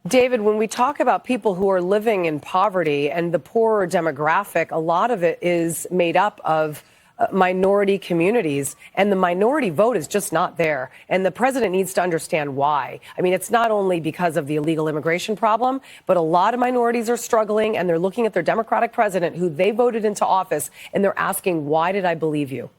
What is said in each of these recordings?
David, when we talk about people who are living in poverty and the poorer demographic, a lot of it is made up of minority communities, and the minority vote is just not there. And the president needs to understand why. I mean, it's not only because of the illegal immigration problem, but a lot of minorities are struggling, and they're looking at their Democratic president who they voted into office, and they're asking, why did I believe you?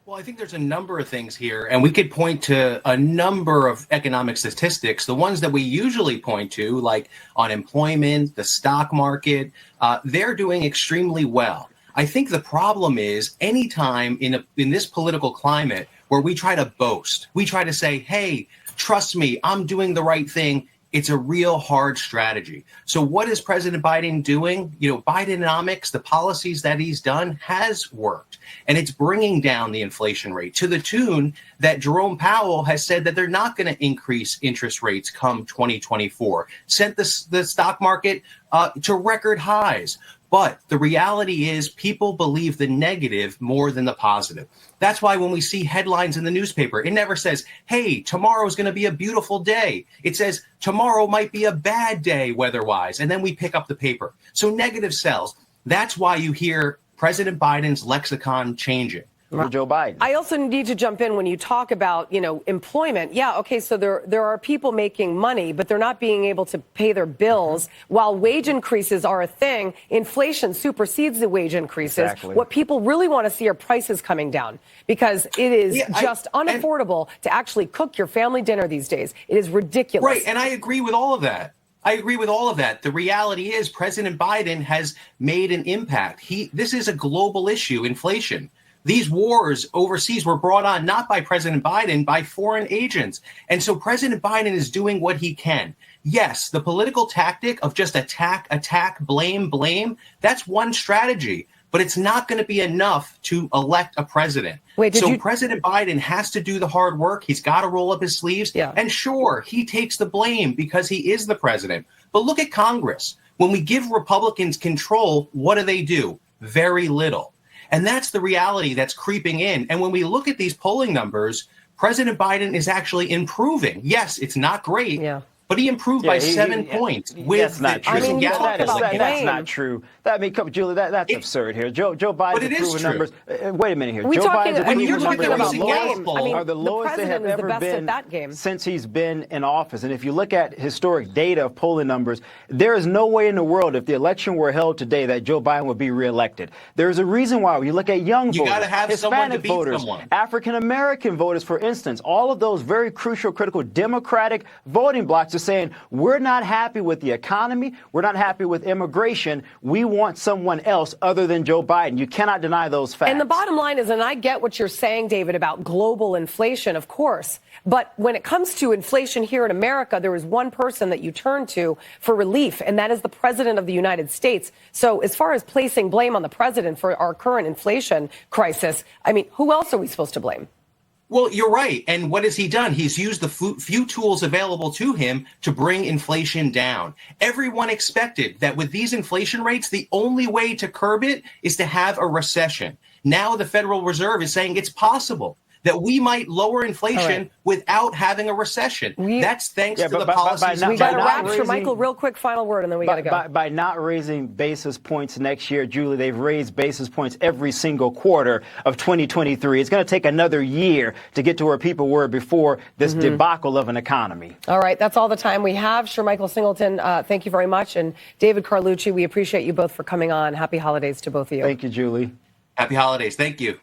Well, I think there's a number of things here, and we could point to a number of economic statistics. The ones that we usually point to, like unemployment, the stock market, they're doing extremely well. I think the problem is anytime in this political climate where we try to boast, we try to say, hey, trust me, I'm doing the right thing. It's a real hard strategy. So what is President Biden doing? You know, Bidenomics, the policies that he's done has worked. And it's bringing down the inflation rate to the tune that Jerome Powell has said that they're not going to increase interest rates come 2024, sent the stock market to record highs. But the reality is people believe the negative more than the positive. That's why when we see headlines in the newspaper, it never says, hey, tomorrow's going to be a beautiful day. It says tomorrow might be a bad day weather-wise. And then we pick up the paper. So negative sells. That's why you hear President Biden's lexicon changing. For Joe Biden. I also need to jump in when you talk about, employment. Yeah, okay, so there are people making money, but they're not being able to pay their bills. While wage increases are a thing, inflation supersedes the wage increases. Exactly. What people really want to see are prices coming down because it is just unaffordable to actually cook your family dinner these days. It is ridiculous. Right, and I agree with all of that. The reality is President Biden has made an impact. This is a global issue, inflation. These wars overseas were brought on not by President Biden, by foreign agents. And so President Biden is doing what he can. Yes, the political tactic of just attack, blame, that's one strategy. But it's not going to be enough to elect a president. President Biden has to do the hard work. He's got to roll up his sleeves. Yeah. And sure, he takes the blame because he is the president. But look at Congress. When we give Republicans control, what do? Very little. And that's the reality that's creeping in. And when we look at these polling numbers, President Biden is actually improving. Yes, it's not great. Yeah. But he improved by 7 points. That's not true. That's not true. Julie, that's absurd here. Joe Biden's improving numbers. Wait a minute here. Joe Biden's numbers are the lowest they have ever been since he's been in office. And if you look at historic data of polling numbers, there is no way in the world, if the election were held today, that Joe Biden would be reelected. There's a reason why. When you look at young voters, Hispanic voters, African-American voters, for instance, all of those very crucial, critical Democratic voting blocks are saying, we're not happy with the economy. We're not happy with immigration. We want someone else other than Joe Biden. You cannot deny those facts. And the bottom line is, and I get what you're saying, David, about global inflation, of course. But when it comes to inflation here in America, there is one person that you turn to for relief, and that is the president of the United States. So as far as placing blame on the president for our current inflation crisis, I mean, who else are we supposed to blame? Well, you're right. And what has he done? He's used the few tools available to him to bring inflation down. Everyone expected that with these inflation rates, the only way to curb it is to have a recession. Now the Federal Reserve is saying it's possible that we might lower inflation without having a recession. That's thanks to the policies. We got to wrap. Michael, real quick, final word, and then we got to go. By not raising basis points next year, Julie, they've raised basis points every single quarter of 2023. It's going to take another year to get to where people were before this debacle of an economy. All right, that's all the time we have. Michael Singleton, thank you very much. And David Carlucci, we appreciate you both for coming on. Happy holidays to both of you. Thank you, Julie. Happy holidays. Thank you.